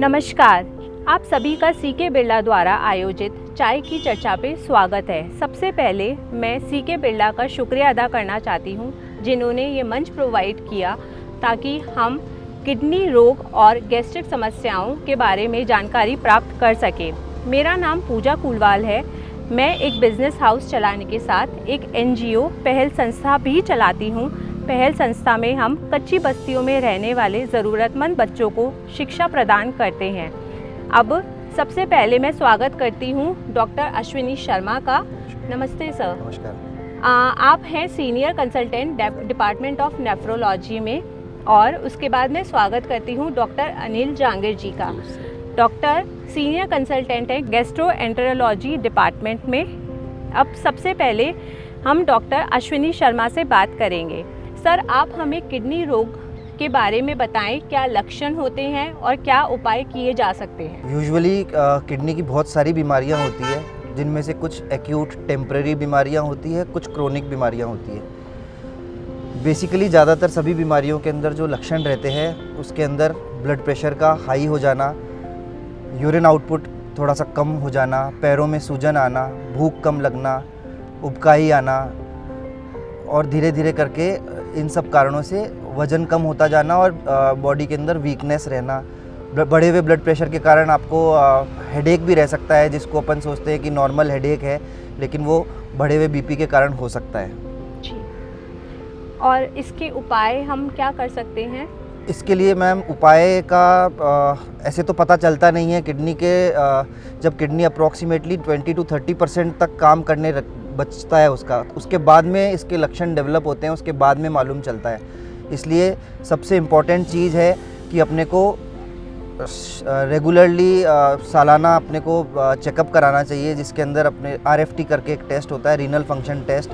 नमस्कार, आप सभी का सीके बिरला द्वारा आयोजित चाय की चर्चा पे स्वागत है। सबसे पहले मैं सीके बिरला का शुक्रिया अदा करना चाहती हूँ जिन्होंने ये मंच प्रोवाइड किया ताकि हम किडनी रोग और गैस्ट्रिक समस्याओं के बारे में जानकारी प्राप्त कर सकें। मेरा नाम पूजा कुलवाल है। मैं एक बिज़नेस हाउस चलाने के साथ एक NGO पहल संस्था भी चलाती हूँ। पहल संस्था में हम कच्ची बस्तियों में रहने वाले ज़रूरतमंद बच्चों को शिक्षा प्रदान करते हैं। अब सबसे पहले मैं स्वागत करती हूँ डॉक्टर अश्विनी शर्मा का। नमस्ते सर। नमस्कार। आप हैं senior consultant department of nephrology में, और उसके बाद मैं स्वागत करती हूँ डॉक्टर अनिल जांगीर जी का। डॉक्टर सीनियर कंसल्टेंट है गैस्ट्रोएंटेरोलॉजी डिपार्टमेंट में। अब सबसे पहले हम डॉक्टर अश्विनी शर्मा से बात करेंगे। सर, आप हमें किडनी रोग के बारे में बताएं, क्या लक्षण होते हैं और क्या उपाय किए जा सकते हैं। यूजुअली किडनी की बहुत सारी बीमारियां होती है, जिनमें से कुछ एक्यूट टेम्परेरी बीमारियां होती है, कुछ क्रोनिक बीमारियां होती है। बेसिकली ज़्यादातर सभी बीमारियों के अंदर जो लक्षण रहते हैं उसके अंदर ब्लड प्रेशर का हाई हो जाना, यूरिन आउटपुट थोड़ा सा कम हो जाना, पैरों में सूजन आना, भूख कम लगना, उबकाई आना, और धीरे धीरे करके इन सब कारणों से वज़न कम होता जाना और बॉडी के अंदर वीकनेस रहना। बढ़े हुए ब्लड प्रेशर के कारण आपको हेडेक भी रह सकता है, जिसको अपन सोचते हैं कि नॉर्मल हेडेक है, लेकिन वो बढ़े हुए BP के कारण हो सकता है। जी, और इसके उपाय हम क्या कर सकते हैं? इसके लिए मैम उपाय का ऐसे तो पता चलता नहीं है। किडनी के जब किडनी अप्रॉक्सीमेटली 20 to 30% तक काम करने बचता है उसके बाद में इसके लक्षण डेवलप होते हैं, उसके बाद में मालूम चलता है। इसलिए सबसे इम्पॉर्टेंट चीज़ है कि अपने को रेगुलरली सालाना अपने को चेकअप कराना चाहिए, जिसके अंदर अपने RFT करके एक टेस्ट होता है, रीनल फंक्शन टेस्ट।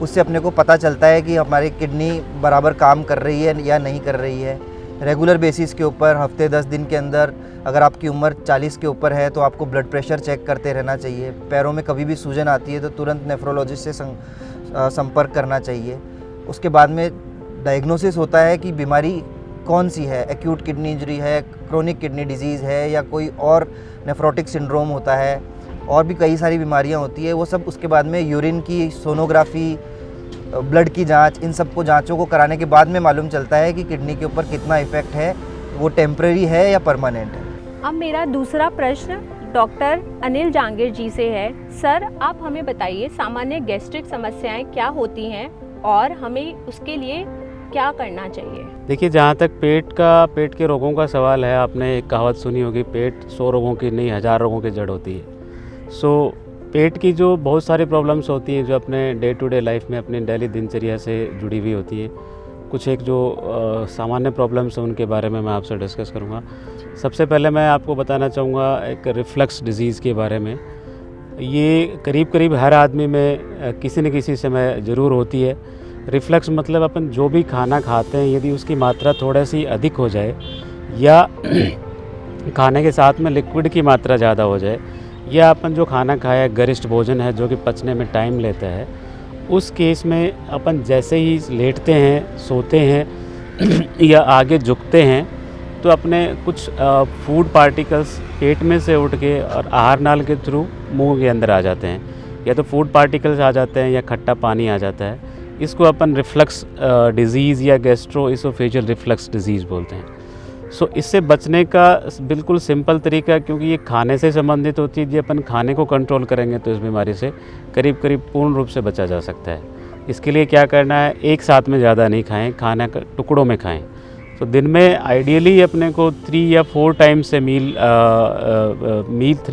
उससे अपने को पता चलता है कि हमारी किडनी बराबर काम कर रही है या नहीं कर रही है। रेगुलर बेसिस के ऊपर हफ्ते 10 दिन के अंदर, अगर आपकी उम्र 40 के ऊपर है तो आपको ब्लड प्रेशर चेक करते रहना चाहिए। पैरों में कभी भी सूजन आती है तो तुरंत नेफ्रोलॉजिस्ट से संपर्क करना चाहिए। उसके बाद में डायग्नोसिस होता है कि बीमारी कौन सी है, एक्यूट किडनी इंजरी है, क्रोनिक किडनी डिजीज़ है, या कोई और नेफ्रोटिक सिंड्रोम होता है। और भी कई सारी बीमारियां होती है। वो सब उसके बाद में यूरिन की सोनोग्राफी, ब्लड की जांच, इन सब को जांचों को कराने के बाद में मालूम चलता है कि किडनी के ऊपर कितना इफ़ेक्ट है, वो टेम्परेरी है या परमानेंट है। अब मेरा दूसरा प्रश्न डॉक्टर अनिल जांगीर जी से है। सर, आप हमें बताइए सामान्य गैस्ट्रिक समस्याएं क्या होती हैं और हमें उसके लिए क्या करना चाहिए। देखिए, जहाँ तक पेट के रोगों का सवाल है, आपने एक कहावत सुनी होगी, पेट 100 रोगों की नहीं 1000 रोगों की जड़ होती है। सो पेट की जो बहुत सारी प्रॉब्लम्स होती हैं जो अपने डे टू डे लाइफ में अपनी डेली दिनचर्या से जुड़ी हुई होती है, कुछ एक जो सामान्य प्रॉब्लम्स हैं उनके बारे में मैं आपसे डिस्कस करूँगा। सबसे पहले मैं आपको बताना चाहूँगा एक रिफ्लक्स डिजीज़ के बारे में। ये करीब करीब हर आदमी में किसी न किसी समय ज़रूर होती है। रिफ्लक्स मतलब अपन जो भी खाना खाते हैं, यदि उसकी मात्रा थोड़ा सी अधिक हो जाए या खाने के साथ में लिक्विड की मात्रा ज़्यादा हो जाए, या अपन जो खाना खाया गरिष्ठ भोजन है जो कि पचने में टाइम लेता है, उस केस में अपन जैसे ही लेटते हैं, सोते हैं या आगे झुकते हैं तो अपने कुछ फूड पार्टिकल्स पेट में से उठ के और आहार नाल के थ्रू मुंह के अंदर आ जाते हैं। या तो फूड पार्टिकल्स आ जाते हैं या खट्टा पानी आ जाता है। इसको अपन रिफ्लक्स डिजीज़ या गैस्ट्रोइसोफेजियल रिफ्लक्स डिजीज़ बोलते हैं। सो इससे बचने का बिल्कुल सिंपल तरीका, क्योंकि ये खाने से संबंधित होती है, यदि अपन खाने को कंट्रोल करेंगे तो इस बीमारी से करीब करीब पूर्ण रूप से बचा जा सकता है। इसके लिए क्या करना है, एक साथ में ज़्यादा नहीं खाएं, खाना टुकड़ों में खाएं। तो दिन में आइडियली अपने को 3 या 4 टाइम्स से 3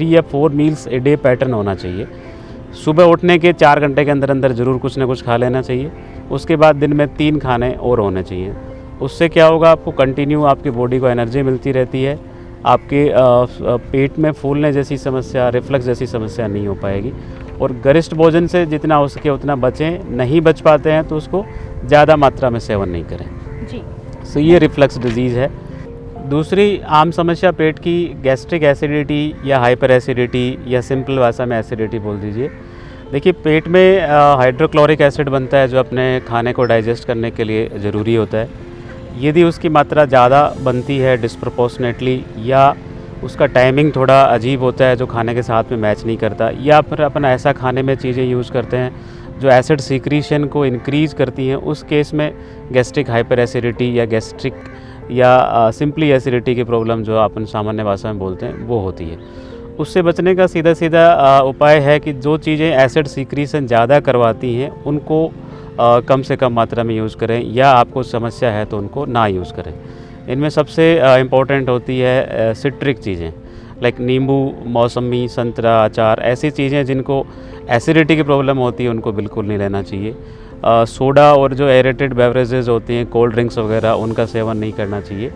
या 4 मील्स ए डे पैटर्न होना चाहिए। सुबह उठने के 4 घंटे के अंदर अंदर ज़रूर कुछ ना कुछ खा लेना चाहिए। उसके बाद दिन में 3 खाने और होने चाहिए। उससे क्या होगा, आपको कंटिन्यू आपकी बॉडी को एनर्जी मिलती रहती है। आपके पेट में फूलने जैसी समस्या, रिफ्लक्स जैसी समस्या नहीं हो पाएगी। और गरिष्ठ भोजन से जितना हो सके उतना बचें। नहीं बच पाते हैं तो उसको ज़्यादा मात्रा में सेवन नहीं करें जी। सो ये रिफ्लक्स डिजीज़ है। दूसरी आम समस्या पेट की गैस्ट्रिक एसिडिटी या हाइपर एसिडिटी या सिंपल भाषा में एसिडिटी बोल दीजिए। देखिए, पेट में हाइड्रोक्लोरिक एसिड बनता है जो अपने खाने को डाइजेस्ट करने के लिए ज़रूरी होता है। यदि उसकी मात्रा ज़्यादा बनती है डिस्प्रपोर्शनेटली, या उसका टाइमिंग थोड़ा अजीब होता है जो खाने के साथ में मैच नहीं करता, या फिर अपन ऐसा खाने में चीज़ें यूज़ करते हैं जो एसिड सीक्रीशन को इंक्रीज़ करती हैं, उस केस में गैस्ट्रिक हाइपर एसिडिटी या गैस्ट्रिक या सिंपली एसिडिटी की प्रॉब्लम जो अपन सामान्य भाषा में बोलते हैं वो होती है। उससे बचने का सीधा सीधा उपाय है कि जो चीज़ें एसिड सीक्रीशन ज़्यादा करवाती हैं उनको कम से कम मात्रा में यूज़ करें, या आपको समस्या है तो उनको ना यूज़ करें। इनमें सबसे इम्पोर्टेंट होती है सिट्रिक चीज़ें, लाइक नींबू, मौसमी, संतरा, अचार, ऐसी चीज़ें जिनको एसिडिटी की प्रॉब्लम होती है उनको बिल्कुल नहीं लेना चाहिए। सोडा और जो एरेटेड बेवरेजेस होती हैं, कोल्ड ड्रिंक्स वगैरह, उनका सेवन नहीं करना चाहिए,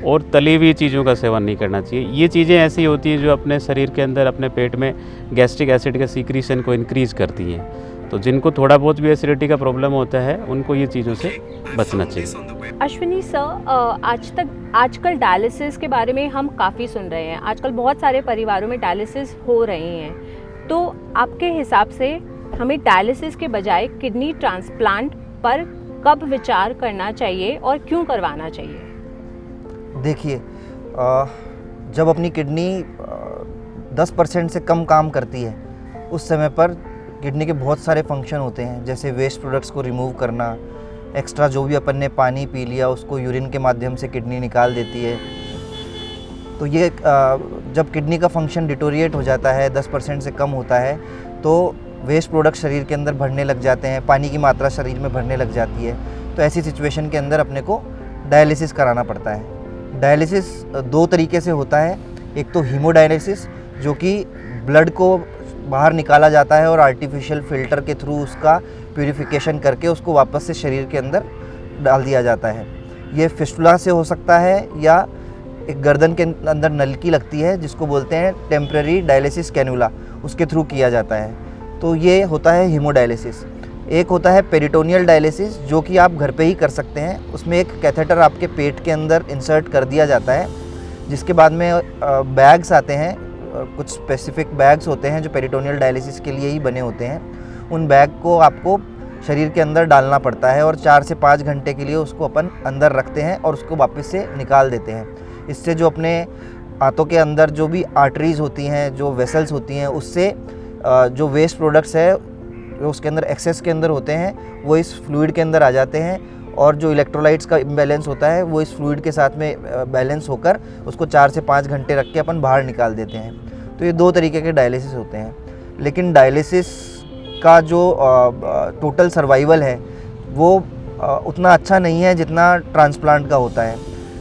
और तली हुई चीज़ों का सेवन नहीं करना चाहिए। ये चीज़ें ऐसी होती हैं जो अपने शरीर के अंदर, अपने पेट में गैस्ट्रिक एसिड के सीक्रीशन को इंक्रीज़ करती हैं। तो जिनको थोड़ा बहुत भी एसिडिटी का प्रॉब्लम होता है उनको ये चीज़ों से बचना चाहिए। अश्विनी सर, आजकल डायलिसिस के बारे में हम काफ़ी सुन रहे हैं। आजकल बहुत सारे परिवारों में डायलिसिस हो रहे हैं, तो आपके हिसाब से हमें डायलिसिस के बजाय किडनी ट्रांसप्लांट पर कब विचार करना चाहिए और क्यों करवाना चाहिए? देखिए, जब अपनी किडनी 10% से कम काम करती है उस समय पर किडनी के बहुत सारे फंक्शन होते हैं, जैसे वेस्ट प्रोडक्ट्स को रिमूव करना, एक्स्ट्रा जो भी अपन ने पानी पी लिया उसको यूरिन के माध्यम से किडनी निकाल देती है। तो ये जब किडनी का फंक्शन डिटोरिएट हो जाता है, 10% से कम होता है, तो वेस्ट प्रोडक्ट शरीर के अंदर भरने लग जाते हैं, पानी की मात्रा शरीर में भरने लग जाती है। तो ऐसी सिचुएशन के अंदर अपने को डायलिसिस कराना पड़ता है। डायलिसिस 2 तरीके से होता है। एक तो हीमोडायलिसिस, जो कि ब्लड को बाहर निकाला जाता है और आर्टिफिशियल फ़िल्टर के थ्रू उसका प्यूरिफिकेशन करके उसको वापस से शरीर के अंदर डाल दिया जाता है। ये फिस्टुला से हो सकता है, या एक गर्दन के अंदर नलकी लगती है जिसको बोलते हैं टेम्परेरी डायलिसिस कैनुला, उसके थ्रू किया जाता है। तो ये होता है हीमोडायलिसिस। एक होता है पेरिटोनियल डायलिसिस, जो कि आप घर पे ही कर सकते हैं। उसमें एक कैथेटर आपके पेट के अंदर इंसर्ट कर दिया जाता है, जिसके बाद में बैग्स आते हैं, कुछ स्पेसिफिक बैग्स होते हैं जो पेरिटोनियल डायलिसिस के लिए ही बने होते हैं। उन बैग को आपको शरीर के अंदर डालना पड़ता है और 4 से 5 घंटे के लिए उसको अपन अंदर रखते हैं और उसको वापस से निकाल देते हैं। इससे जो अपने हाथों के अंदर जो भी आर्टरीज़ होती हैं, जो वेसल्स होती हैं, उससे जो वेस्ट प्रोडक्ट्स है जो उसके अंदर एक्सेस के अंदर होते हैं वो इस फ्लूइड के अंदर आ जाते हैं, और जो इलेक्ट्रोलाइट्स का इम्बैलेंस होता है वो इस फ्लूइड के साथ में बैलेंस होकर उसको 4 से 5 घंटे रख के अपन बाहर निकाल देते हैं। तो ये 2 तरीके के डायलिसिस होते हैं। लेकिन डायलिसिस का जो टोटल सर्वाइवल है वो उतना अच्छा नहीं है जितना ट्रांसप्लांट का होता है।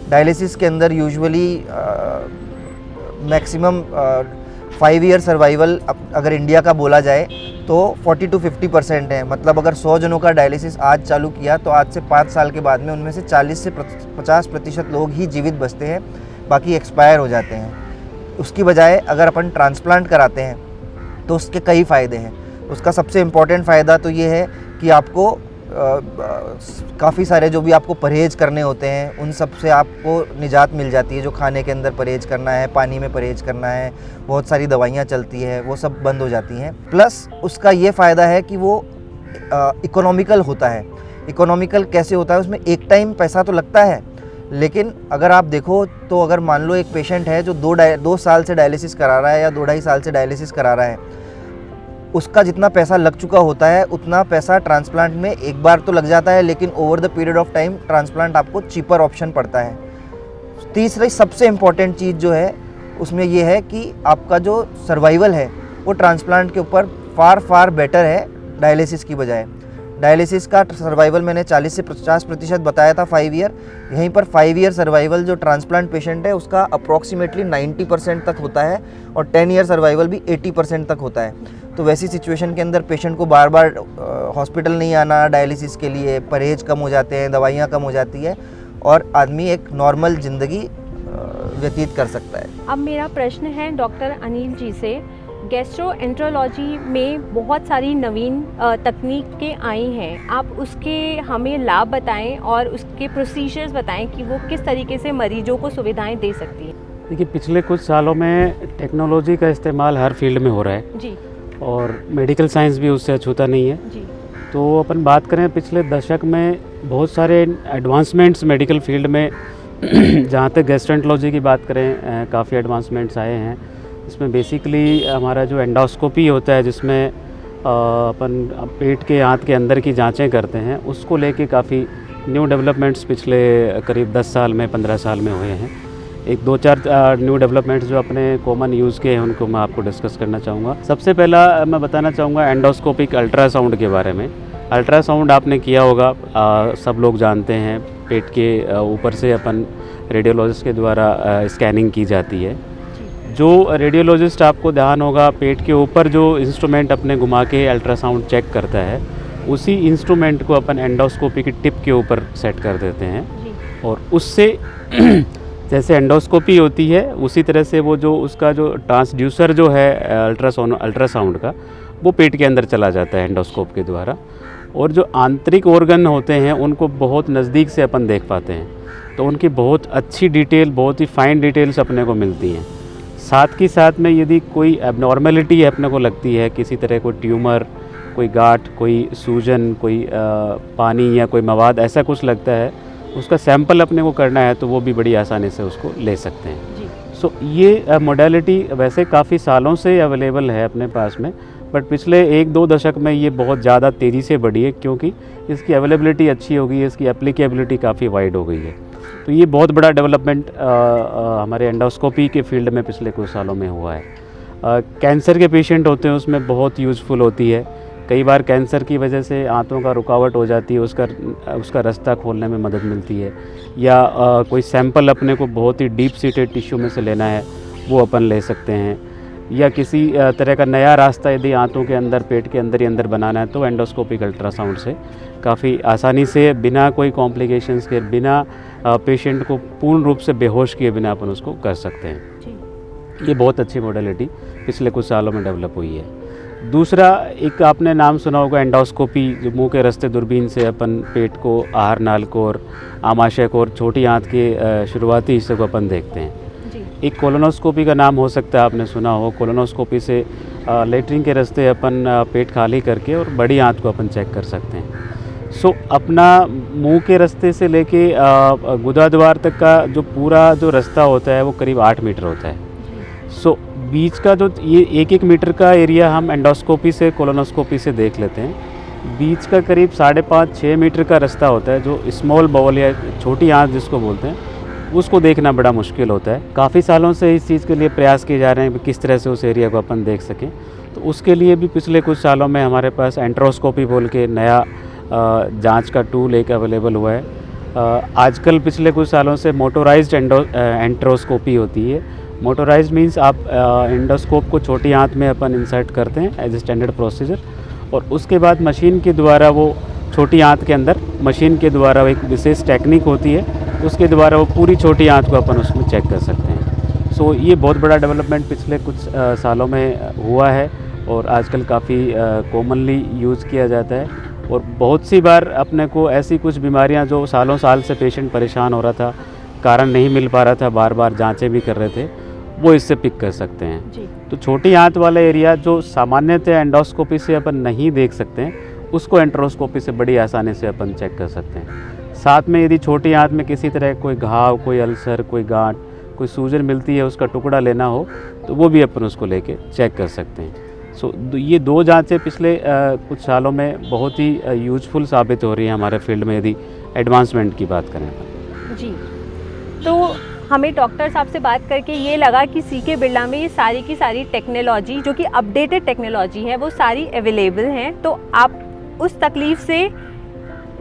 डायलिसिस के अंदर यूजुअली मैक्सिमम 5 ईयर सर्वाइवल अगर इंडिया का बोला जाए तो 40 to 50% है। मतलब अगर 100 जनों का डायलिसिस आज चालू किया तो आज से 5 साल के बाद में उनमें से 40 से 50% लोग ही जीवित बचते हैं, बाकी एक्सपायर हो जाते हैं। उसकी बजाय अगर अपन ट्रांसप्लांट कराते हैं तो उसके कई फ़ायदे हैं। उसका सबसे इम्पॉर्टेंट फ़ायदा तो ये है कि आपको काफ़ी सारे जो भी आपको परहेज़ करने होते हैं उन सब से आपको निजात मिल जाती है। जो खाने के अंदर परहेज़ करना है, पानी में परहेज़ करना है, बहुत सारी दवाइयाँ चलती है, वो सब बंद हो जाती हैं। प्लस उसका ये फ़ायदा है कि वो इकोनॉमिकल होता है। इकोनॉमिकल कैसे होता है? उसमें एक टाइम पैसा तो लगता है, लेकिन अगर आप देखो तो अगर मान लो एक पेशेंट है जो 2 साल से डायलिसिस करा रहा है या 2-2.5 साल से डायलिसिस करा रहा है, उसका जितना पैसा लग चुका होता है उतना पैसा ट्रांसप्लांट में एक बार तो लग जाता है, लेकिन over the period of time transplant आपको चीपर ऑप्शन पड़ता है। तीसरी सबसे इम्पॉर्टेंट चीज़ जो है उसमें ये है कि आपका जो सर्वाइवल है वो ट्रांसप्लांट के ऊपर फार बेटर है डायलिसिस की बजाय। डायलिसिस का सर्वाइवल मैंने 40 से 50% बताया था 5 ईयर। यहीं पर 5 ईयर सर्वाइवल जो ट्रांसप्लांट पेशेंट है उसका अप्रॉक्सीमेटली 90% तक होता है, और 10 ईयर सर्वाइवल भी 80% तक होता है। तो वैसी सिचुएशन के अंदर पेशेंट को बार बार हॉस्पिटल नहीं आना डायलिसिस के लिए, परहेज कम हो जाते हैं, दवाइयाँ कम हो जाती है, और आदमी एक नॉर्मल ज़िंदगी व्यतीत कर सकता है। अब मेरा प्रश्न है डॉक्टर अनिल जी से, गैस्ट्रोएंट्रोलॉजी में बहुत सारी नवीन तकनीकें आई हैं, आप उसके हमें लाभ बताएं और उसके प्रोसीजर्स बताएं कि वो किस तरीके से मरीजों को सुविधाएं दे सकती हैं। देखिए, पिछले कुछ सालों में टेक्नोलॉजी का इस्तेमाल हर फील्ड में हो रहा है जी, और मेडिकल साइंस भी उससे अछूता नहीं है जी। तो अपन बात करें पिछले दशक में बहुत सारे एडवांसमेंट्स मेडिकल फील्ड में जहाँ तक गैस्ट्रेंटोलॉजी की बात करें, काफ़ी एडवांसमेंट्स आए हैं। इसमें बेसिकली हमारा जो एंडोस्कोपी होता है, जिसमें अपन पेट के आंत के अंदर की जांचें करते हैं, उसको लेके काफ़ी न्यू डेवलपमेंट्स पिछले करीब 10 साल में 15 साल में हुए हैं। एक 2-4 न्यू डेवलपमेंट्स जो अपने कॉमन यूज़ के हैं उनको मैं आपको डिस्कस करना चाहूँगा। सबसे पहला मैं बताना चाहूँगा एंडोस्कोपिक अल्ट्रासाउंड के बारे में। अल्ट्रासाउंड आपने किया होगा, सब लोग जानते हैं, पेट के ऊपर से अपन रेडियोलॉजिस्ट के द्वारा स्कैनिंग की जाती है। जो रेडियोलॉजिस्ट आपको ध्यान होगा, पेट के ऊपर जो इंस्ट्रूमेंट अपने घुमा के अल्ट्रासाउंड चेक करता है, उसी इंस्ट्रूमेंट को अपन एंडोस्कोपी की टिप के ऊपर सेट कर देते हैं और उससे जैसे एंडोस्कोपी होती है उसी तरह से वो जो उसका जो ट्रांसड्यूसर जो है अल्ट्रासाउंड का, वो पेट के अंदर चला जाता है एंडोस्कोप के द्वारा। और जो आंतरिक ऑर्गन होते हैं उनको बहुत नज़दीक से अपन देख पाते हैं, तो उनकी बहुत अच्छी डिटेल, बहुत ही फाइन डिटेल्स अपने को मिलती हैं। साथ ही साथ में यदि कोई एबनॉर्मेलिटी अपने को लगती है, किसी तरह कोई ट्यूमर, कोई गांठ, कोई सूजन, कोई पानी या कोई मवाद ऐसा कुछ लगता है, उसका सैंपल अपने को करना है तो वो भी बड़ी आसानी से उसको ले सकते हैं। सो ये मोडेलिटी वैसे काफ़ी सालों से अवेलेबल है अपने पास में, बट पिछले 1-2 दशक में ये बहुत ज़्यादा तेज़ी से बढ़ी है, क्योंकि इसकी अवेलेबिलिटी अच्छी हो गई है, इसकी एप्लीकेबिलिटी काफ़ी वाइड हो गई है। तो ये बहुत बड़ा डेवलपमेंट हमारे एंडोस्कोपी के फील्ड में पिछले कुछ सालों में हुआ है। कैंसर के पेशेंट होते हैं उसमें बहुत यूज़फुल होती है। कई बार कैंसर की वजह से आंतों का रुकावट हो जाती है, उसका रास्ता खोलने में मदद मिलती है। या कोई सैंपल अपने को बहुत ही डीप सीटेड टिश्यू में से लेना है, वो अपन ले सकते हैं। या किसी तरह का नया रास्ता यदि आंतों के अंदर, पेट के अंदर ही अंदर बनाना है, तो एंडोस्कोपिक अल्ट्रासाउंड से काफ़ी आसानी से, बिना कोई कॉम्प्लिकेशंस के, बिना पेशेंट को पूर्ण रूप से बेहोश किए बिना अपन उसको कर सकते हैं। ये बहुत अच्छी मॉडलिटी पिछले कुछ सालों में डेवलप हुई है। दूसरा, एक आपने नाम सुना होगा एंडोस्कोपी, जो मुंह के रास्ते दूरबीन से अपन पेट को, आहार नाल को और आमाशय को और छोटी आंत के शुरुआती हिस्से को अपन देखते हैं। एक कोलोनोस्कोपी का नाम हो सकता है, आपने सुना हो। कोलोनोस्कोपी से लेटरिन के रास्ते अपन पेट खाली करके और बड़ी आंत को अपन चेक कर सकते हैं। सो अपना मुंह के रास्ते से लेके गुदाद्वार तक का जो पूरा जो रास्ता होता है वो करीब 8 मीटर होता है। सो बीच का जो ये 1-1 मीटर का एरिया हम एंडोस्कोपी से, कोलोनोस्कोपी से देख लेते हैं। बीच का करीब 5.5-6 मीटर का रास्ता होता है, जो स्मॉल बाउल या छोटी आंत जिसको बोलते हैं, उसको देखना बड़ा मुश्किल होता है। काफ़ी सालों से इस चीज़ के लिए प्रयास किए जा रहे हैं कि किस तरह से उस एरिया को अपन देख सकें। तो उसके लिए भी पिछले कुछ सालों में हमारे पास एंट्रोस्कोपी बोल के नया जांच का टूल एक अवेलेबल हुआ है। आजकल पिछले कुछ सालों से मोटोराइज्ड एंट्रोस्कोपी होती है। मोटोराइज्ड मीन्स आप एंडोस्कोप को छोटी आंत में अपन इंसर्ट करते हैं एज ए स्टैंडर्ड प्रोसीजर, और उसके बाद मशीन के द्वारा वो छोटी आंत के अंदर, मशीन के द्वारा एक विशेष टेक्निक होती है, उसके द्वारा वो पूरी छोटी आंत को अपन उसमें चेक कर सकते हैं। सो ये बहुत बड़ा डेवलपमेंट पिछले कुछ सालों में हुआ है और आजकल काफ़ी कॉमनली यूज़ किया जाता है। और बहुत सी बार अपने को ऐसी कुछ बीमारियां जो सालों साल से पेशेंट परेशान हो रहा था, कारण नहीं मिल पा रहा था, बार बार जांचें भी कर रहे थे, वो इससे पिक कर सकते हैं जी। तो छोटी आंत वाला एरिया जो सामान्यतः एंडोस्कोपी से अपन नहीं देख सकते हैं, उसको एंट्रोस्कोपी से बड़ी आसानी से अपन चेक कर सकते हैं। साथ में यदि छोटी आंत में किसी तरह कोई घाव, कोई अल्सर, कोई गांठ, कोई सूजन मिलती है, उसका टुकड़ा लेना हो, तो वो भी अपन उसको लेके चेक कर सकते हैं। सो ये 2 जांचें पिछले कुछ सालों में बहुत ही यूजफुल साबित हो रही हैं हमारे फील्ड में, यदि एडवांसमेंट की बात करें जी। तो हमें डॉक्टर साहब से बात करके ये लगा कि सीके बिरला में ये सारी की सारी टेक्नोलॉजी, जो कि अपडेटेड टेक्नोलॉजी है, वो सारी अवेलेबल हैं। तो आप उस तकलीफ़ से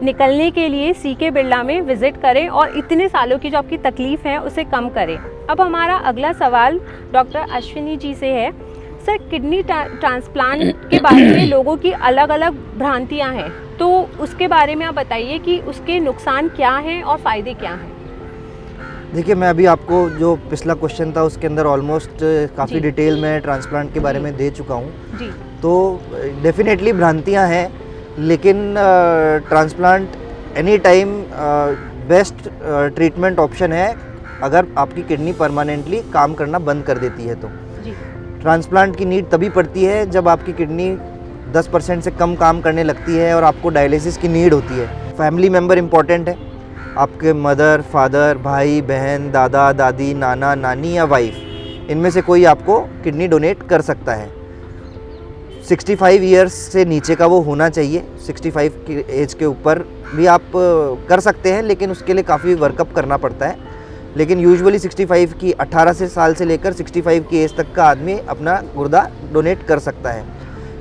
निकलने के लिए सीके बिरला में विज़िट करें और इतने सालों की जो आपकी तकलीफ़ है उसे कम करें। अब हमारा अगला सवाल डॉक्टर अश्विनी जी से है। सर, किडनी ट्रांसप्लांट के बारे में लोगों की अलग अलग भ्रांतियां हैं, तो उसके बारे में आप बताइए कि उसके नुकसान क्या हैं और फ़ायदे क्या हैं। देखिए, मैं अभी आपको जो पिछला क्वेश्चन था उसके अंदर ऑलमोस्ट काफ़ी डिटेल में ट्रांसप्लांट के बारे में दे चुका हूँ जी। तो डेफिनेटली भ्रांतियाँ हैं, लेकिन transplant any time best treatment option है अगर आपकी किडनी परमानेंटली काम करना बंद कर देती है। तो ट्रांसप्लांट की नीड तभी पड़ती है जब आपकी किडनी 10% से कम काम करने लगती है और आपको डायलिसिस की नीड होती है। फैमिली मेम्बर इम्पॉर्टेंट है, आपके मदर, फादर, भाई, बहन, दादा, दादी, नाना, नानी या वाइफ, इनमें से कोई आपको किडनी डोनेट कर सकता है। 65 ईयर्स से नीचे का वो होना चाहिए। 65 की एज के ऊपर भी आप कर सकते हैं, लेकिन उसके लिए काफ़ी वर्कअप करना पड़ता है। लेकिन यूजुअली 65 की 18 से साल से लेकर 65 की एज तक का आदमी अपना गुर्दा डोनेट कर सकता है।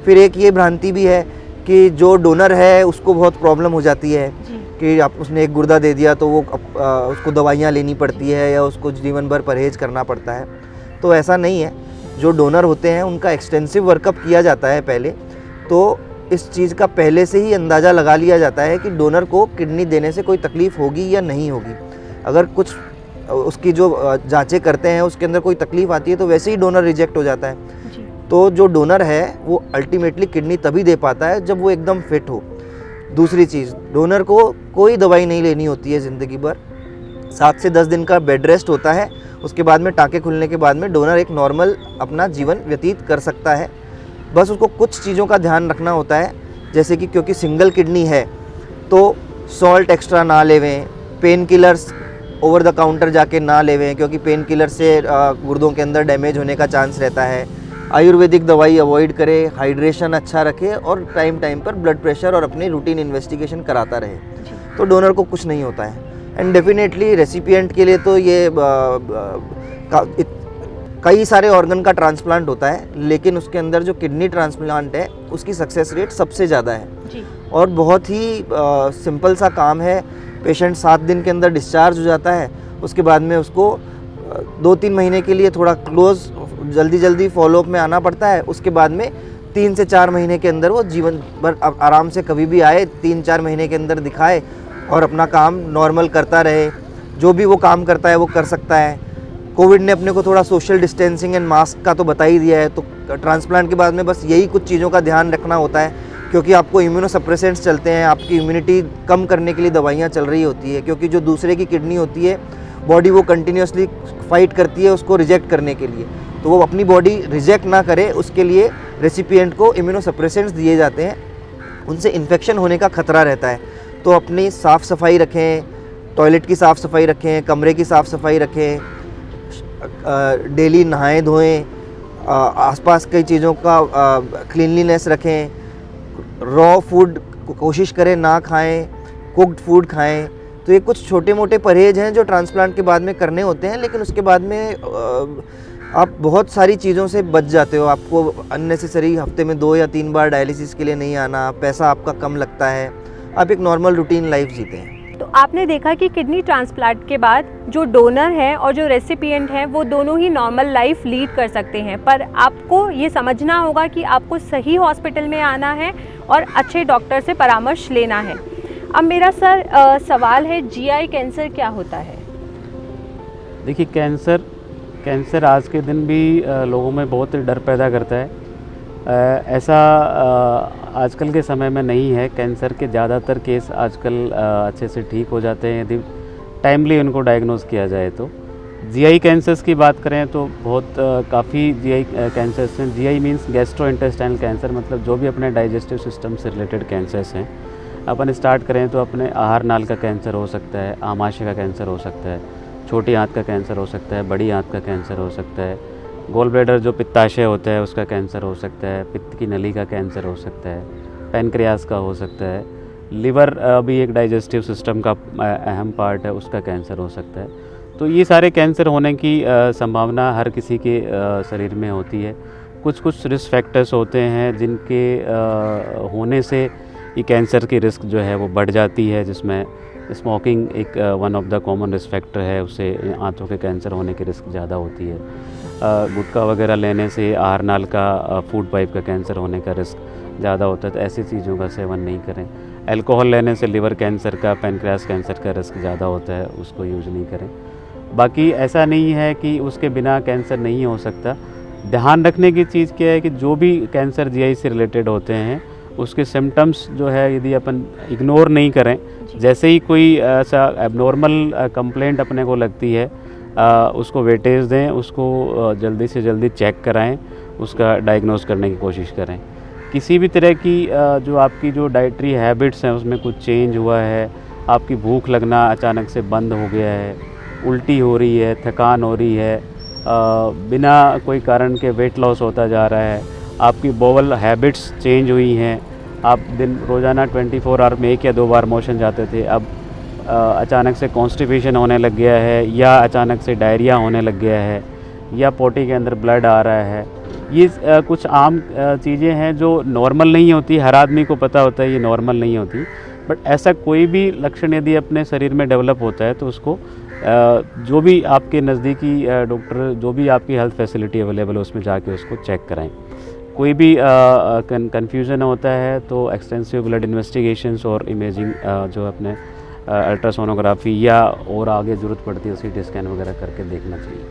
फिर एक ये भ्रांति भी है कि जो डोनर है उसको बहुत प्रॉब्लम हो जाती है कि आप उसने एक गुर्दा दे दिया तो वो उसको दवाइयाँ लेनी पड़ती है या उसको जीवन भर परहेज करना पड़ता है। तो ऐसा नहीं है। जो डोनर होते हैं उनका एक्सटेंसिव वर्कअप किया जाता है पहले, तो इस चीज़ का पहले से ही अंदाज़ा लगा लिया जाता है कि डोनर को किडनी देने से कोई तकलीफ़ होगी या नहीं होगी। अगर कुछ उसकी जो जांचें करते हैं उसके अंदर कोई तकलीफ़ आती है तो वैसे ही डोनर रिजेक्ट हो जाता है। तो जो डोनर है वो अल्टीमेटली किडनी तभी दे पाता है जब वो एकदम फिट हो। दूसरी चीज़, डोनर को कोई दवाई नहीं लेनी होती है ज़िंदगी भर। 7 से 10 दिन का बेड रेस्ट होता है, उसके बाद में टाँके खुलने के बाद में डोनर एक नॉर्मल अपना जीवन व्यतीत कर सकता है। बस उसको कुछ चीज़ों का ध्यान रखना होता है, जैसे कि क्योंकि सिंगल किडनी है तो सॉल्ट एक्स्ट्रा ना लेवें, pain killers over the counter जाके ना लेवें क्योंकि पेन किलर से गुर्दों के अंदर डैमेज होने का चांस रहता है। आयुर्वेदिक दवाई अवॉइड करें, हाइड्रेशन अच्छा रखें और टाइम टाइम पर ब्लड प्रेशर और अपनी रूटीन इन्वेस्टिगेशन कराता रहे, तो डोनर को कुछ नहीं होता है। एंड डेफिनेटली रेसिपिएंट के लिए तो ये कई सारे ऑर्गन का ट्रांसप्लांट होता है, लेकिन उसके अंदर जो किडनी ट्रांसप्लांट है उसकी सक्सेस रेट सबसे ज़्यादा है जी। और बहुत ही सिंपल सा काम है। पेशेंट 7 दिन के अंदर डिस्चार्ज हो जाता है, उसके बाद में उसको 2-3 महीने के लिए थोड़ा जल्दी फॉलोअप में आना पड़ता है। उसके बाद में 3 से 4 महीने के अंदर वो जीवन भर आराम से कभी भी आए, 3-4 महीने के अंदर दिखाए और अपना काम नॉर्मल करता रहे। जो भी वो काम करता है वो कर सकता है। कोविड ने अपने को थोड़ा सोशल डिस्टेंसिंग एंड मास्क का तो बता ही दिया है, तो ट्रांसप्लांट के बाद में बस यही कुछ चीज़ों का ध्यान रखना होता है, क्योंकि आपको इम्यूनोसप्रेसेंट्स चलते हैं, आपकी इम्यूनिटी कम करने के लिए दवाइयाँ चल रही होती है, क्योंकि जो दूसरे की किडनी होती है बॉडी वो कंटिन्यूसली फाइट करती है उसको रिजेक्ट करने के लिए। तो वो अपनी बॉडी रिजेक्ट ना करे उसके लिए रेसिपिएंट को इम्यूनोसप्रेसेंट्स दिए जाते हैं, उनसे इन्फेक्शन होने का खतरा रहता है। तो अपनी साफ़ सफाई रखें, टॉयलेट की साफ़ सफाई रखें, कमरे की साफ़ सफाई रखें, डेली नहाएं धोएं, आसपास कई चीज़ों का क्लीनलीनेस रखें, रॉ फूड कोशिश करें ना खाएं, कुक्ड फूड खाएं। तो ये कुछ छोटे मोटे परहेज हैं जो ट्रांसप्लांट के बाद में करने होते हैं, लेकिन उसके बाद में आप बहुत सारी चीज़ों से बच जाते हो। आपको अननेसेसरी हफ्ते में 2 या 3 बार डायलिसिस के लिए नहीं आना, पैसा आपका कम लगता है, आप एक नॉर्मल रूटीन लाइफ जीते हैं। तो आपने देखा कि किडनी ट्रांसप्लांट के बाद जो डोनर है और जो रेसिपिएंट है वो दोनों ही नॉर्मल लाइफ लीड कर सकते हैं, पर आपको ये समझना होगा कि आपको सही हॉस्पिटल में आना है और अच्छे डॉक्टर से परामर्श लेना है। अब मेरा सर सवाल है, जीआई कैंसर क्या होता है? देखिए, कैंसर आज के दिन भी लोगों में बहुत डर पैदा करता है। ऐसा आजकल के समय में नहीं है। कैंसर के ज़्यादातर केस आजकल अच्छे से ठीक हो जाते हैं यदि टाइमली उनको डायग्नोज किया जाए तो। जीआई कैंसर्स की बात करें तो बहुत काफ़ी जीआई कैंसर्स हैं। जीआई मींस गैस्ट्रोइंटेस्टाइनल कैंसर, मतलब जो भी अपने डाइजेस्टिव सिस्टम से रिलेटेड कैंसर्स हैं। अपन स्टार्ट करें तो अपने आहार नाल का कैंसर हो सकता है, आमाशय का कैंसर हो सकता है, छोटी आंत का कैंसर हो सकता है, बड़ी आंत का कैंसर हो सकता है, गोल ब्लैडर जो पित्ताशय होता है उसका कैंसर हो सकता है, पित्त की नली का कैंसर हो सकता है, पैनक्रियास का हो सकता है, लिवर भी एक डाइजेस्टिव सिस्टम का अहम पार्ट है, उसका कैंसर हो सकता है। तो ये सारे कैंसर होने की संभावना हर किसी के शरीर में होती है। कुछ रिस्क फैक्टर्स होते हैं जिनके होने से ये कैंसर की रिस्क जो है वो बढ़ जाती है, जिसमें स्मोकिंग एक one of the common risk factor है, उससे आंतों के कैंसर होने की रिस्क ज़्यादा होती है। गुटखा वगैरह लेने से आहार नाल का, फूड पाइप का कैंसर होने का रिस्क ज़्यादा होता है, तो ऐसी चीज़ों का सेवन नहीं करें। अल्कोहल लेने से लिवर कैंसर का, पैनक्रियास कैंसर का रिस्क ज़्यादा होता है, उसको यूज़ नहीं करें। बाकी ऐसा नहीं है कि उसके बिना कैंसर नहीं हो सकता। ध्यान रखने की चीज़ क्या है कि जो भी कैंसर जीआई से रिलेटेड होते हैं उसके सिम्टम्स जो है यदि अपन इग्नोर नहीं करें, जैसे ही कोई ऐसा एबनॉर्मल कंप्लेंट अपने को लगती है उसको वेटेज दें, उसको जल्दी से जल्दी चेक कराएं, उसका डायग्नोस करने की कोशिश करें। किसी भी तरह की जो आपकी जो डाइटरी हैबिट्स हैं उसमें कुछ चेंज हुआ है, आपकी भूख लगना अचानक से बंद हो गया है, उल्टी हो रही है, थकान हो रही है, बिना कोई कारण के वेट लॉस होता जा रहा है, आपकी बोवल हैबिट्स चेंज हुई हैं, आप रोज़ाना 24 आवर में 1 या 2 बार मोशन जाते थे, अब अचानक से कॉन्स्टिपेशन होने लग गया है, या अचानक से डायरिया होने लग गया है, या पोटी के अंदर ब्लड आ रहा है। ये कुछ आम चीज़ें हैं जो नॉर्मल नहीं होती, हर आदमी को पता होता है ये नॉर्मल नहीं होती, बट ऐसा कोई भी लक्षण यदि अपने शरीर में डेवलप होता है तो उसको जो भी आपके नज़दीकी डॉक्टर, जो भी आपकी हेल्थ फैसिलिटी अवेलेबल है उसमें जाके उसको चेक कराएं। कोई भी कन्फ्यूज़न होता है तो एक्सटेंसिव ब्लड इन्वेस्टिगेशंस और इमेजिंग जो अपने अल्ट्रासोनोग्राफी या और आगे ज़रूरत पड़ती है सीटी स्कैन वगैरह करके देखना चाहिए।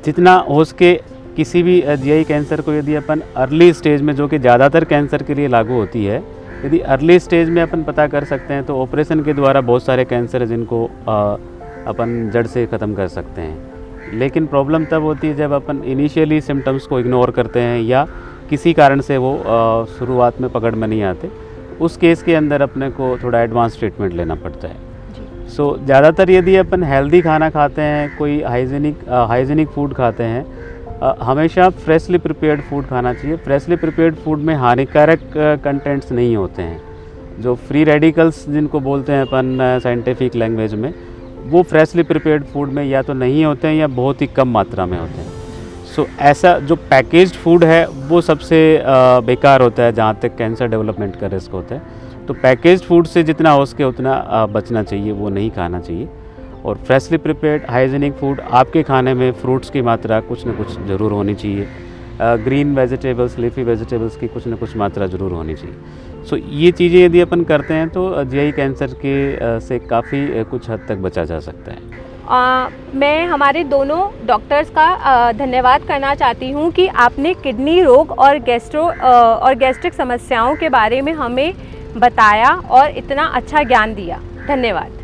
जितना हो सके किसी भी जीआई कैंसर को यदि अपन अर्ली स्टेज में, जो कि ज़्यादातर कैंसर के लिए लागू होती है, यदि अर्ली स्टेज में अपन पता कर सकते हैं तो ऑपरेशन के द्वारा बहुत सारे कैंसर है जिनको अपन जड़ से ख़त्म कर सकते हैं। लेकिन प्रॉब्लम तब होती है जब अपन इनिशियली सिम्टम्स को इग्नोर करते हैं या किसी कारण से वो शुरुआत में पकड़ में नहीं आते, उस केस के अंदर अपने को थोड़ा एडवांस ट्रीटमेंट लेना पड़ता है। सो ज़्यादातर यदि अपन हेल्दी खाना खाते हैं, कोई हाइजीनिक फूड खाते हैं, हमेशा फ्रेशली प्रिपेयर्ड फूड खाना चाहिए। फ्रेशली प्रिपेयर्ड फूड में हानिकारक कंटेंट्स नहीं होते हैं, जो फ्री रेडिकल्स जिनको बोलते हैं अपन साइंटिफिक लैंग्वेज में, वो फ्रेशली प्रिपेयर्ड फूड में या तो नहीं होते हैं या बहुत ही कम मात्रा में होते हैं। सो ऐसा जो पैकेज्ड फूड है वो सबसे बेकार होता है जहाँ तक कैंसर डेवलपमेंट का रिस्क होता है। तो पैकेज्ड फूड से जितना हो सके उतना बचना चाहिए, वो नहीं खाना चाहिए। और फ्रेशली प्रिपेयर्ड हाइजीनिक फूड, आपके खाने में फ्रूट्स की मात्रा कुछ न कुछ ज़रूर होनी चाहिए, ग्रीन वेजिटेबल्स, लीफी वेजिटेबल्स की कुछ न कुछ मात्रा ज़रूर होनी चाहिए। सो ये चीज़ें यदि अपन करते हैं तो जीआई कैंसर के से काफ़ी कुछ हद तक बचा जा सकता है। मैं हमारे दोनों डॉक्टर्स का धन्यवाद करना चाहती हूँ कि आपने किडनी रोग और गैस्ट्रिक समस्याओं के बारे में हमें बताया और इतना अच्छा ज्ञान दिया। धन्यवाद।